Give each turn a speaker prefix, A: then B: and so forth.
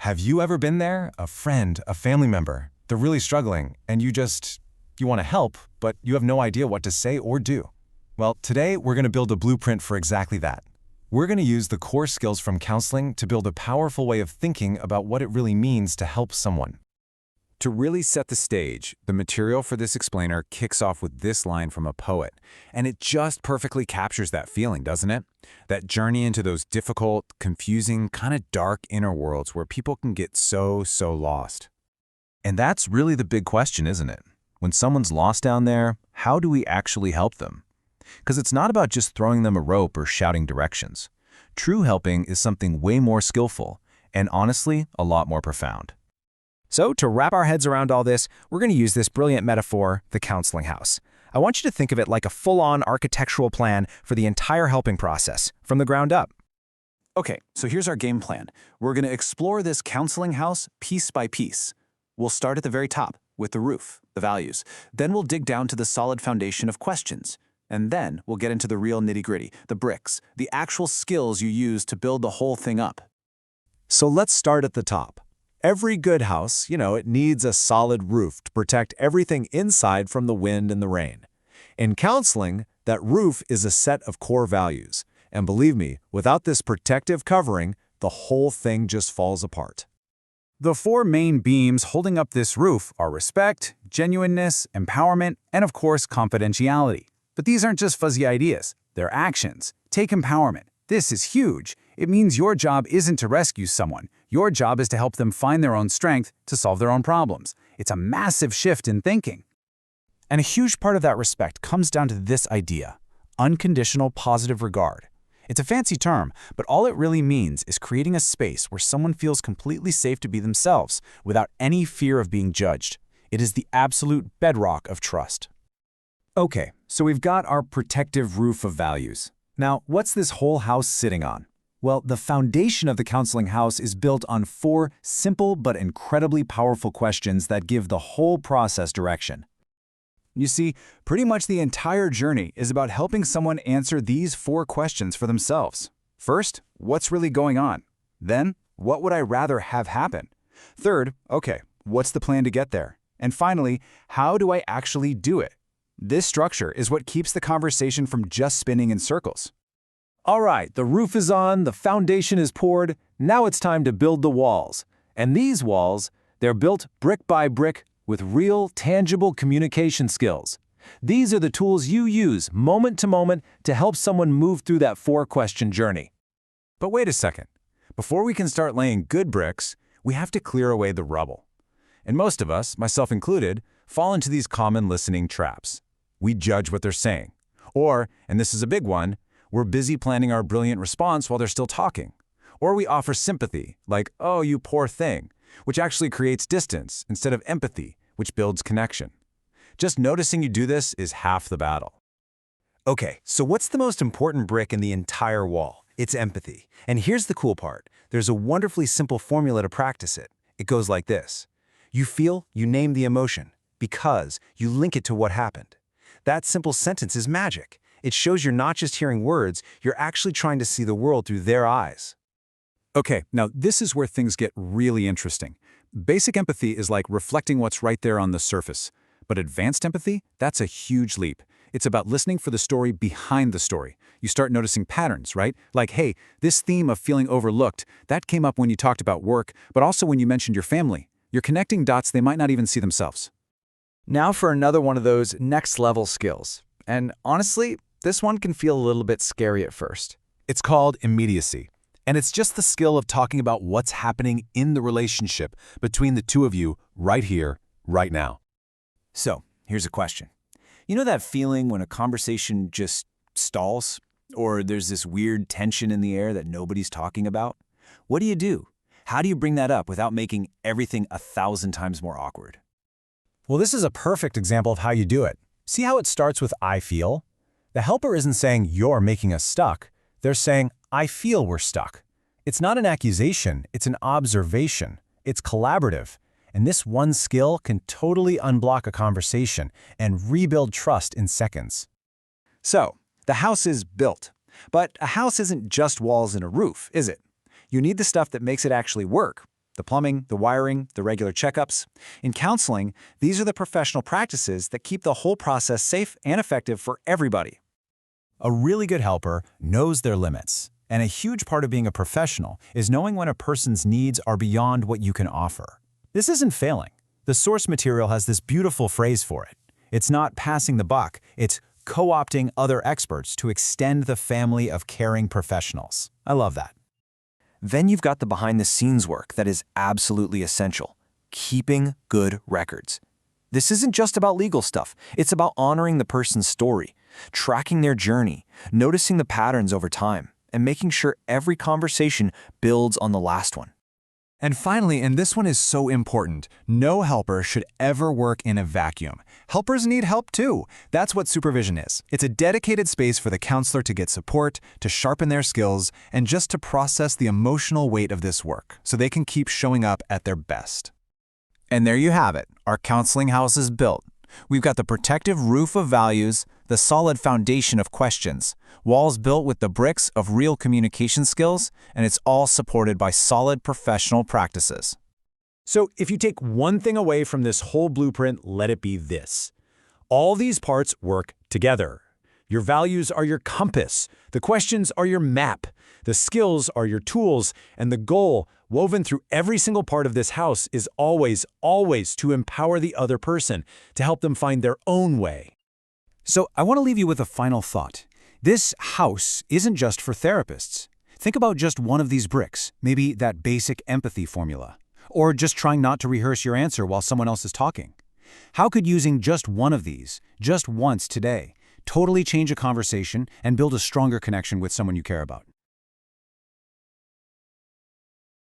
A: Have you ever been there? A friend, a family member, they're really struggling, and you want to help, but you have no idea what to say or do. Well, today we're going to build a blueprint for exactly that. We're going to use the core skills from counseling to build a powerful way of thinking about what it really means to help someone.
B: To really set the stage, the material for this explainer kicks off with this line from a poet, and it just perfectly captures that feeling, doesn't it? That journey into those difficult, confusing, kind of dark inner worlds where people can get so lost.
A: And that's really the big question, isn't it? When someone's lost down there, how do we actually help them? Because it's not about just throwing them a rope or shouting directions. True helping is something way more skillful, and honestly, a lot more profound.
C: So to wrap our heads around all this, we're going to use this brilliant metaphor, the counseling house. I want you to think of it like a full-on architectural plan for the entire helping process, from the ground up.
D: Okay, so here's our game plan. We're going to explore this counseling house piece by piece. We'll start at the very top, with the roof, the values. Then we'll dig down to the solid foundation of questions. And then we'll get into the real nitty-gritty, the bricks, the actual skills you use to build the whole thing up.
E: So let's start at the top. Every good house, it needs a solid roof to protect everything inside from the wind and the rain. In counseling, that roof is a set of core values. And believe me, without this protective covering, the whole thing just falls apart.
B: The four main beams holding up this roof are respect, genuineness, empowerment, and of course, confidentiality. But these aren't just fuzzy ideas, they're actions. Take empowerment. This is huge. It means your job isn't to rescue someone. Your job is to help them find their own strength to solve their own problems. It's a massive shift in thinking.
C: And a huge part of that respect comes down to this idea, unconditional positive regard. It's a fancy term, but all it really means is creating a space where someone feels completely safe to be themselves without any fear of being judged. It is the absolute bedrock of trust.
E: Okay, so we've got our protective roof of values. Now, what's this whole house sitting on? Well, the foundation of the counseling house is built on 4 simple but incredibly powerful questions that give the whole process direction.
D: You see, pretty much the entire journey is about helping someone answer these 4 questions for themselves. First, what's really going on? Then, what would I rather have happen? Third, okay, what's the plan to get there? And finally, how do I actually do it? This structure is what keeps the conversation from just spinning in circles.
E: All right, the roof is on, the foundation is poured, now it's time to build the walls. And these walls, they're built brick by brick with real, tangible communication skills. These are the tools you use moment to moment to help someone move through that 4-question journey.
A: But wait a second. Before we can start laying good bricks, we have to clear away the rubble. And most of us, myself included, fall into these common listening traps. We judge what they're saying. Or, and this is a big one, we're busy planning our brilliant response while they're still talking. Or we offer sympathy, like, oh, you poor thing, which actually creates distance instead of empathy, which builds connection. Just noticing you do this is half the battle.
F: Okay, so what's the most important brick in the entire wall? It's empathy. And here's the cool part. There's a wonderfully simple formula to practice it. It goes like this. You feel, you name the emotion, because you link it to what happened. That simple sentence is magic. It shows you're not just hearing words, you're actually trying to see the world through their eyes.
D: Okay, now this is where things get really interesting. Basic empathy is like reflecting what's right there on the surface. But advanced empathy, that's a huge leap. It's about listening for the story behind the story. You start noticing patterns, right? Like, hey, this theme of feeling overlooked, that came up when you talked about work, but also when you mentioned your family. You're connecting dots they might not even see themselves.
C: Now for another one of those next-level skills. And honestly, this one can feel a little bit scary at first.
A: It's called immediacy. And it's just the skill of talking about what's happening in the relationship between the two of you right here, right now.
D: So, here's a question. You know that feeling when a conversation just stalls? Or there's this weird tension in the air that nobody's talking about? What do? How do you bring that up without making everything 1,000 times more awkward?
E: Well, this is a perfect example of how you do it. See how it starts with I feel? The helper isn't saying you're making us stuck. They're saying, I feel we're stuck. It's not an accusation, it's an observation. It's collaborative. And this one skill can totally unblock a conversation and rebuild trust in seconds.
D: So, the house is built. But a house isn't just walls and a roof, is it? You need the stuff that makes it actually work.
B: The plumbing, the wiring, the regular checkups. In counseling, these are the professional practices that keep the whole process safe and effective for everybody.
E: A really good helper knows their limits. And a huge part of being a professional is knowing when a person's needs are beyond what you can offer. This isn't failing. The source material has this beautiful phrase for it. It's not passing the buck, it's co-opting other experts to extend the family of caring professionals. I love that.
C: Then you've got the behind-the-scenes work that is absolutely essential. Keeping good records. This isn't just about legal stuff. It's about honoring the person's story, tracking their journey, noticing the patterns over time, and making sure every conversation builds on the last one.
B: And finally, and this one is so important, no helper should ever work in a vacuum. Helpers need help too. That's what supervision is. It's a dedicated space for the counselor to get support, to sharpen their skills, and just to process the emotional weight of this work so they can keep showing up at their best.
C: And there you have it. Our counseling house is built. We've got the protective roof of values, the solid foundation of questions, walls built with the bricks of real communication skills, and it's all supported by solid professional practices.
D: So if you take one thing away from this whole blueprint, let it be this. All these parts work together. Your values are your compass, the questions are your map, the skills are your tools, and the goal, woven through every single part of this house, is always, always to empower the other person, to help them find their own way.
B: So I want to leave you with a final thought. This house isn't just for therapists. Think about just one of these bricks, maybe that basic empathy formula, or just trying not to rehearse your answer while someone else is talking. How could using just one of these, just once today, totally change a conversation and build a stronger connection with someone you care about?